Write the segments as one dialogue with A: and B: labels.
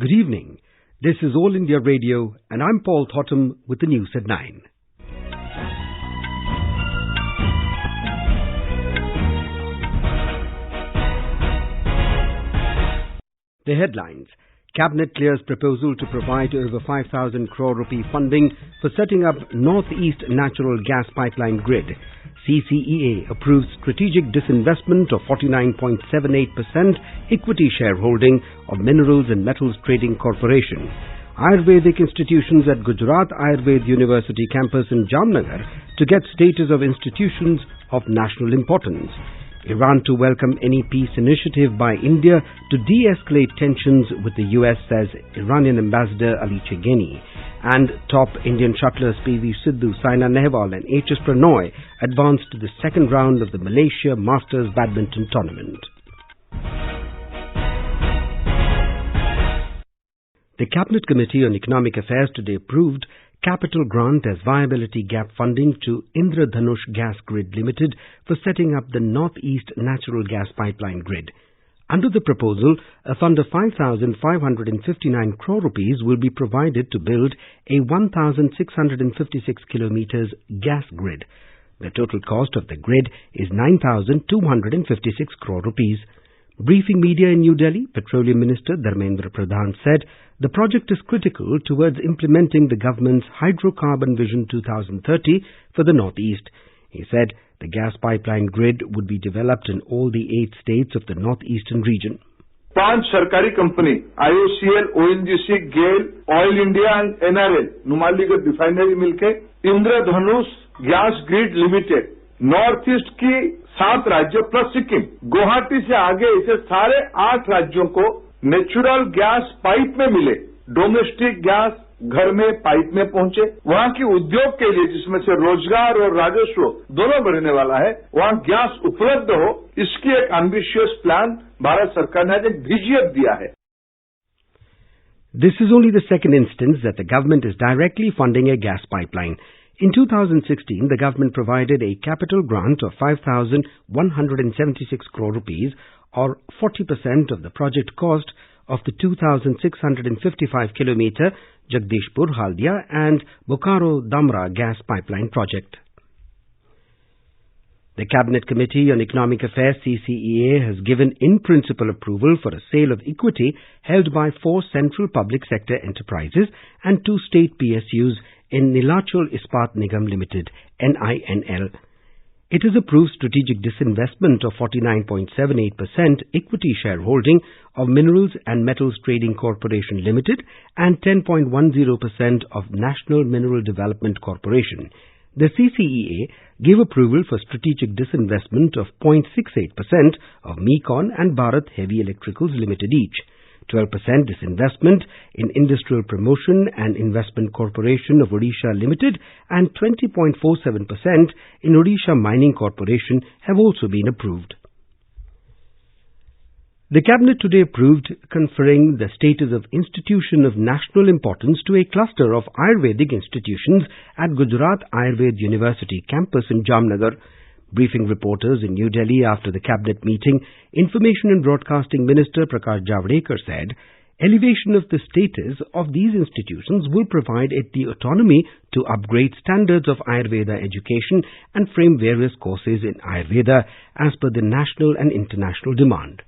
A: Good evening. This is All India Radio and I'm Paul Thotham with the news at 9. The headlines. Cabinet clears proposal to provide over 5,000 crore rupee funding for setting up Northeast Natural Gas Pipeline Grid. CCEA approves strategic disinvestment of 49.78% equity shareholding of Minerals and Metals Trading Corporation. Ayurvedic institutions at Gujarat Ayurved University campus in Jamnagar to get status of institutions of national importance. Iran to welcome any peace initiative by India to de-escalate tensions with the US, says Iranian Ambassador Ali Chegeni. And top Indian shuttlers PV Sindhu, Saina, Nehwal and Prannoy advanced to the second round of the Malaysia Masters Badminton tournament. The Cabinet Committee on Economic Affairs today approved capital grant as viability gap funding to Indradhanush Gas Grid Limited for setting up the Northeast Natural Gas Pipeline Grid. Under the proposal, a fund of 5,559 crore rupees will be provided to build a 1,656 kilometers gas grid. The total cost of the grid is 9,256 crore rupees. Briefing media in New Delhi, Petroleum Minister Dharmendra Pradhan said the project is critical towards implementing the government's Hydrocarbon Vision 2030 for the Northeast. He said the gas pipeline grid would be developed in all the 8 states of the northeastern region.
B: 5 सरकारी company IOCL, ONGC, GAIL, Oil India and NRL Numaligarh refinery मिलके Indradhanush gas grid limited north east की 7 राज्य plus Sikkim Guwahati से आगे इसे सारे 8 राज्यों को नेचुरल गैस पाइप में मिले, डोमेस्टिक गैस घर में पाइप में पहुंचे, वहां की उद्योग के लिए जिसमें से रोजगार और राजस्व दोनों बढ़ने वाला है, वहां गैस उपलब्ध हो, इसकी एक एम्बिशियस प्लान भारत सरकार ने आज एक विजन दिया है.
A: This is only the second instance that the government is directly funding a gas pipeline. In 2016, the government provided a capital grant of 5,176 crore rupees or 40% of the project cost of the 2,655-kilometer Jagdishpur-Haldia and Bokaro-Damra gas pipeline project. The Cabinet Committee on Economic Affairs CCEA has given in-principle approval for a sale of equity held by 4 central public sector enterprises and 2 state PSUs in Nilachal Ispat Nigam Limited, NINL. It has approved strategic disinvestment of 49.78% equity shareholding of Minerals and Metals Trading Corporation Limited and 10.10% of National Mineral Development Corporation. The CCEA gave approval for strategic disinvestment of 0.68% of Mecon and Bharat Heavy Electricals Limited each. 12% disinvestment in Industrial Promotion and Investment Corporation of Odisha Limited and 20.47% in Odisha Mining Corporation have also been approved. The Cabinet today approved conferring the status of Institution of National Importance to a cluster of Ayurvedic institutions at Gujarat Ayurved University campus in Jamnagar. Briefing reporters in New Delhi after the Cabinet meeting, Information and Broadcasting Minister Prakash Javadekar said, elevation of the status of these institutions will provide it the autonomy to upgrade standards of Ayurveda education and frame various courses in Ayurveda as per the national and international demand.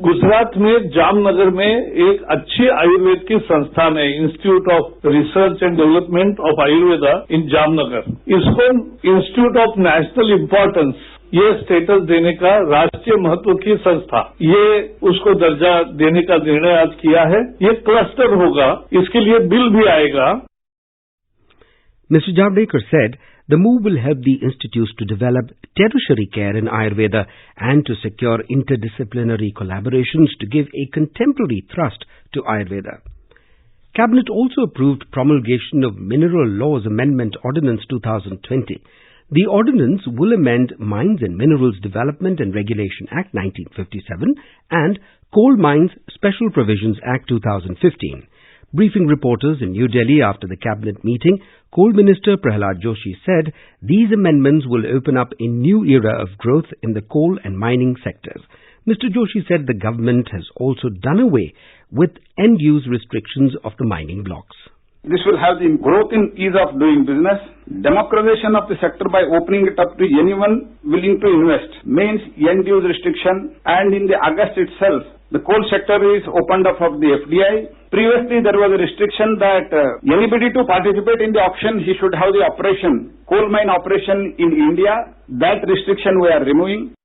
B: Gujarat में जामनगर में एक अच्छी आयुर्वेद की संस्थान है, institute of research and development of Ayurveda in Jamnagar. इसको institute of national importance ये status देने का राष्ट्रीय महत्व की संस्था, ये उसको दर्जा देने का निर्णय आज किया है. ये क्लस्टर होगा, इसके लिए बिल भी आएगा.
A: Mr. Javadekar said the move will help the institutes to develop tertiary care in Ayurveda and to secure interdisciplinary collaborations to give a contemporary thrust to Ayurveda. Cabinet also approved promulgation of Mineral Laws Amendment Ordinance 2020. The ordinance will amend Mines and Minerals Development and Regulation Act 1957 and Coal Mines Special Provisions Act 2015. Briefing reporters in New Delhi after the Cabinet meeting, Coal Minister Prahlad Joshi said these amendments will open up a new era of growth in the coal and mining sectors. Mr. Joshi said the government has also done away with end-use restrictions of the mining blocks.
C: This will have the growth in ease of doing business. Democratization of the sector by opening it up to anyone willing to invest means end-use restriction, and in the August itself, the coal sector is opened up of the FDI. Previously, there was a restriction that anybody to participate in the auction, he should have the operation, coal mine operation in India. That restriction we are removing.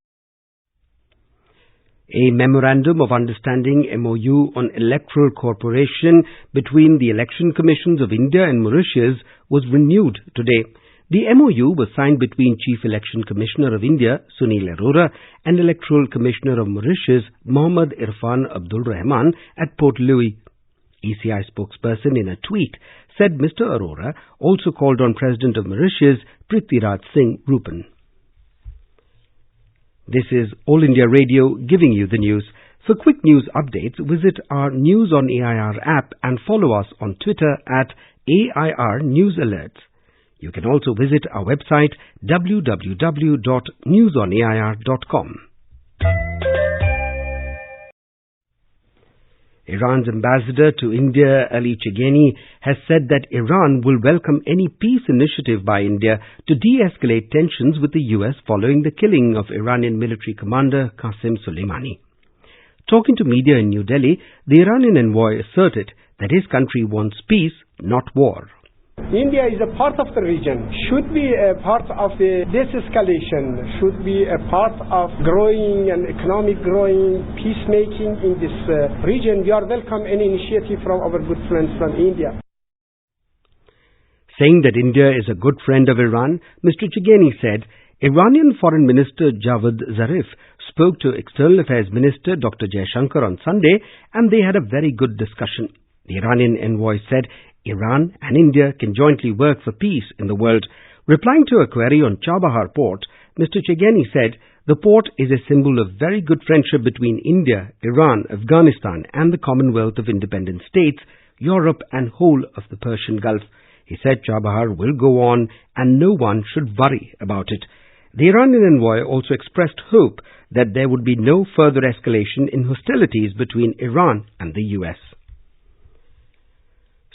A: A Memorandum of Understanding MOU on electoral cooperation between the Election Commissions of India and Mauritius was renewed today. The MOU was signed between Chief Election Commissioner of India, Sunil Arora, and Electoral Commissioner of Mauritius, Mohammad Irfan Abdul Rahman, at Port Louis. ECI spokesperson in a tweet said Mr. Arora also called on President of Mauritius, Prithviraj Singh Rupan. This is All India Radio giving you the news. For quick news updates, visit our News on AIR app and follow us on Twitter at AIR News Alerts. You can also visit our website www.newsonair.com. Iran's ambassador to India, Ali Chegeni, has said that Iran will welcome any peace initiative by India to de-escalate tensions with the US following the killing of Iranian military commander Qasem Soleimani. Talking to media in New Delhi, the Iranian envoy asserted that his country wants peace, not war.
D: India is a part of the region, should be a part of the de-escalation, should be a part of growing and economic growing, peacemaking in this region. We are welcome any initiative from our good friends from India.
A: Saying that India is a good friend of Iran, Mr. Chegeni said Iranian Foreign Minister Javad Zarif spoke to External Affairs Minister Dr. Jaishankar on Sunday, and they had a very good discussion. The Iranian envoy said Iran and India can jointly work for peace in the world. Replying to a query on Chabahar port, Mr. Chegeni said the port is a symbol of very good friendship between India, Iran, Afghanistan and the Commonwealth of Independent States, Europe and whole of the Persian Gulf. He said Chabahar will go on and no one should worry about it. The Iranian envoy also expressed hope that there would be no further escalation in hostilities between Iran and the US.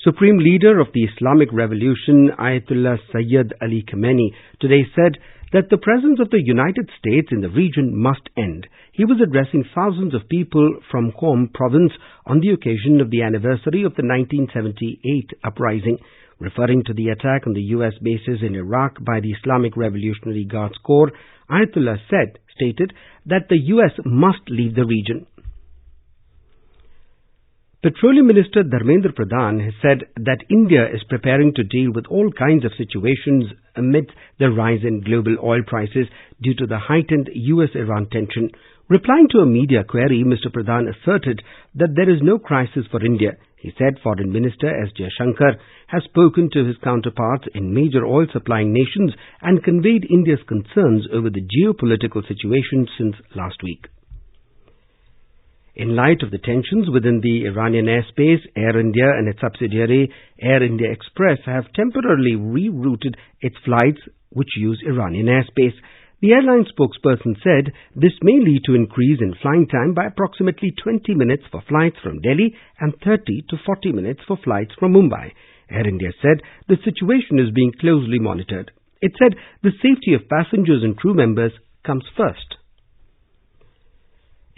A: Supreme Leader of the Islamic Revolution, Ayatollah Sayyid Ali Khamenei, today said that the presence of the United States in the region must end. He was addressing thousands of people from Qom province on the occasion of the anniversary of the 1978 uprising. Referring to the attack on the US bases in Iraq by the Islamic Revolutionary Guards Corps, Ayatollah stated that the US must leave the region. Petroleum Minister Dharmendra Pradhan has said that India is preparing to deal with all kinds of situations amid the rise in global oil prices due to the heightened US-Iran tension. Replying to a media query, Mr. Pradhan asserted that there is no crisis for India. He said Foreign Minister S. Jaishankar has spoken to his counterparts in major oil-supplying nations and conveyed India's concerns over the geopolitical situation since last week. In light of the tensions within the Iranian airspace, Air India and its subsidiary Air India Express have temporarily rerouted its flights which use Iranian airspace. The airline spokesperson said this may lead to increase in flying time by approximately 20 minutes for flights from Delhi and 30 to 40 minutes for flights from Mumbai. Air India said the situation is being closely monitored. It said the safety of passengers and crew members comes first.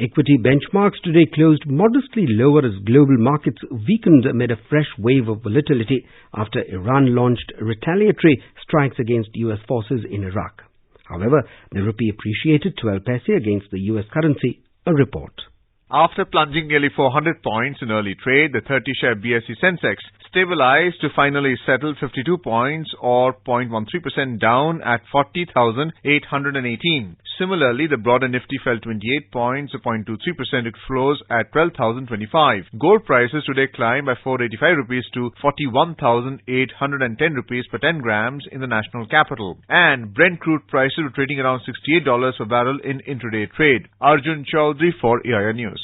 A: Equity benchmarks today closed modestly lower as global markets weakened amid a fresh wave of volatility after Iran launched retaliatory strikes against US forces in Iraq. However, the rupee appreciated 12 paise against the US currency. A report.
E: After plunging nearly 400 points in early trade, the 30-share BSE Sensex stabilized to finally settle 52 points or 0.13% down at 40,818. Similarly, the broader Nifty fell 28 points or 0.23%. It closed at 12,025. Gold prices today climbed by 485 rupees to 41,810 rupees per 10 grams in the national capital. And Brent crude prices were trading around $68 per barrel in intraday trade. Arjun Chaudhary for EIR News.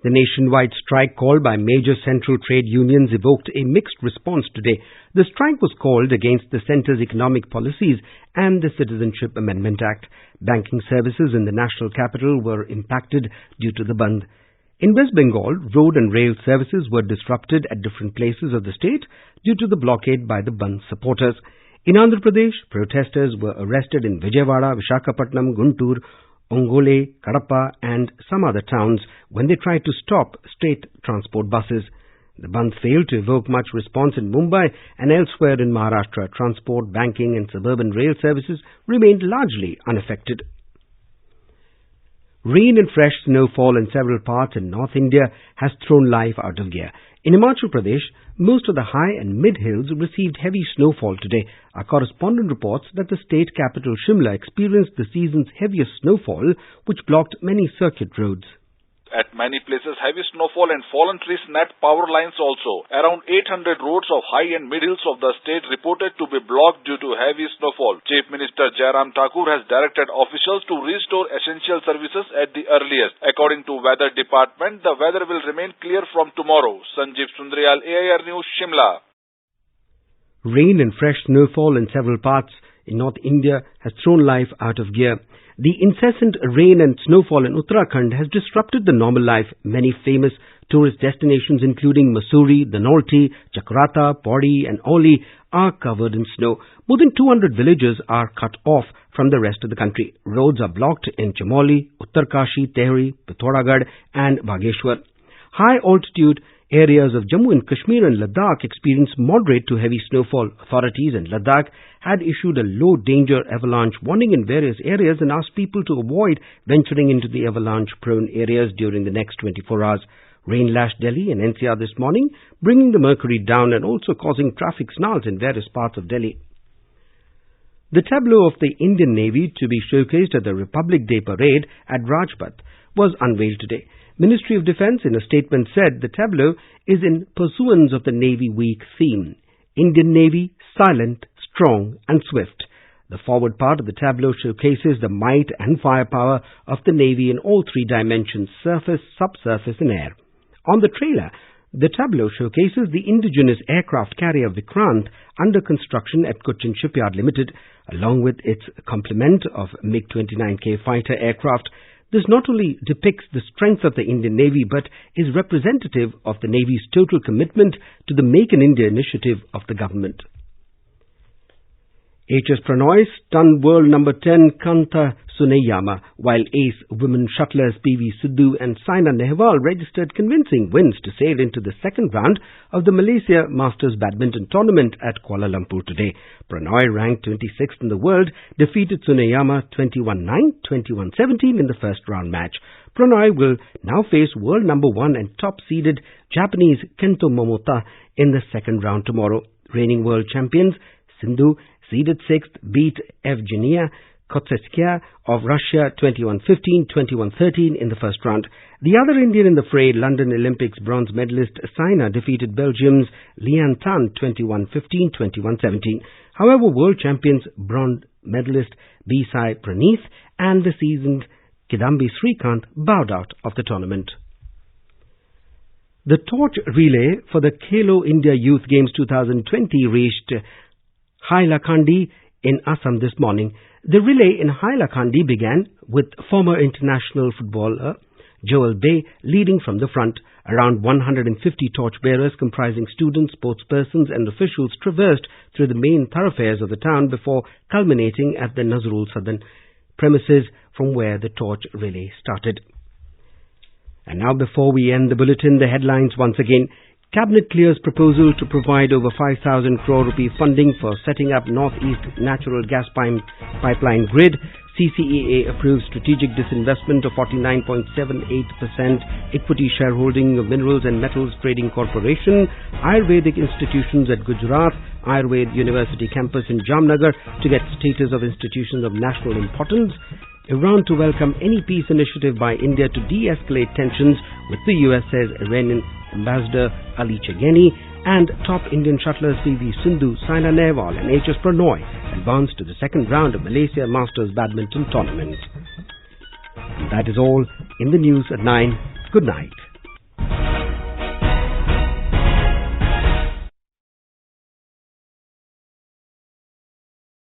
A: The nationwide strike called by major central trade unions evoked a mixed response today. The strike was called against the centre's economic policies and the Citizenship Amendment Act. Banking services in the national capital were impacted due to the Bandh. In West Bengal, road and rail services were disrupted at different places of the state due to the blockade by the Bandh supporters. In Andhra Pradesh, protesters were arrested in Vijayawada, Visakhapatnam, Guntur, Ongole, Kadapa and some other towns when they tried to stop state transport buses. The Bandh failed to evoke much response in Mumbai and elsewhere in Maharashtra. Transport, banking and suburban rail services remained largely unaffected. Rain and fresh snowfall in several parts in North India has thrown life out of gear. In Himachal Pradesh, most of the high and mid-hills received heavy snowfall today. Our correspondent reports that the state capital Shimla experienced the season's heaviest snowfall, which blocked many circuit roads.
F: At many places, heavy snowfall and fallen trees snapped power lines also. Around 800 roads of high and mid-hills of the state reported to be blocked due to heavy snowfall. Chief Minister Jairam Thakur has directed officials to restore essential services at the earliest. According to Weather Department, the weather will remain clear from tomorrow. Sanjeev Sundrial, AIR News, Shimla.
A: Rain and fresh snowfall in several parts in North India has thrown life out of gear. The incessant rain and snowfall in Uttarakhand has disrupted the normal life. Many famous tourist destinations including Mussoorie, the Norti, Chakrata, Pauri and Oli are covered in snow. More than 200 villages are cut off from the rest of the country. Roads are blocked in Chamoli, Uttarkashi, Tehri, Pithoragarh and Bageshwar. High altitude areas of Jammu and Kashmir and Ladakh experienced moderate to heavy snowfall. Authorities in Ladakh had issued a low danger avalanche warning in various areas and asked people to avoid venturing into the avalanche prone areas during the next 24 hours. Rain lashed Delhi and NCR this morning, bringing the mercury down and also causing traffic snarls in various parts of Delhi. The tableau of the Indian Navy to be showcased at the Republic Day parade at Rajpath was unveiled today. Ministry of Defence in a statement said the tableau is in pursuance of the Navy Week theme. Indian Navy, silent, strong and swift. The forward part of the tableau showcases the might and firepower of the Navy in all three dimensions: surface, subsurface and air. On the trailer, the tableau showcases the indigenous aircraft carrier Vikrant under construction at Cochin Shipyard Limited, along with its complement of MiG-29K fighter aircraft. This not only depicts the strength of the Indian Navy but is representative of the Navy's total commitment to the Make in India initiative of the government. HS Prannoy stunned world number 10 Kanta Suneyama, while ace women shuttlers PV Sindhu and Saina Nehwal registered convincing wins to sail into the second round of the Malaysia Masters Badminton tournament at Kuala Lumpur today. Prannoy, ranked 26th in the world, defeated Suneyama 21-9, 21-17 in the first round match. Prannoy will now face world number 1 and top-seeded Japanese Kento Momota in the second round tomorrow. Reigning world champions Sindhu, seeded 6th, beat Evgenia Kotsetskia of Russia 21-15, 21-13 in the first round. The other Indian in the fray, London Olympics bronze medalist Saina, defeated Belgium's Lian Tan 21-15, 21-17. However, world champions bronze medalist Bisai Praneeth and the seasoned Kidambi Srikanth bowed out of the tournament. The torch relay for the Khelo India Youth Games 2020 reached Hailakandi in Assam this morning. The relay in Hailakandi began with former international footballer Joel Bay leading from the front. Around 150 torchbearers comprising students, sportspersons and officials traversed through the main thoroughfares of the town before culminating at the Nazrul Southern premises from where the torch relay started. And now, before we end the bulletin, the headlines once again. Cabinet clears proposal to provide over 5,000 crore rupee funding for setting up Northeast Natural Gas Pipeline Grid. CCEA approves strategic disinvestment of 49.78% equity shareholding of Minerals and Metals Trading Corporation. Ayurvedic institutions at Gujarat Ayurved University campus in Jamnagar to get status of institutions of national importance. Iran to welcome any peace initiative by India to de-escalate tensions with the US, says Iranian Ambassador Ali Chegeni. And top Indian shuttlers PV Sindhu, Saina Nehwal and HS Prannoy advanced to the second round of Malaysia Masters Badminton tournament. And that is all in the news at 9. Good night.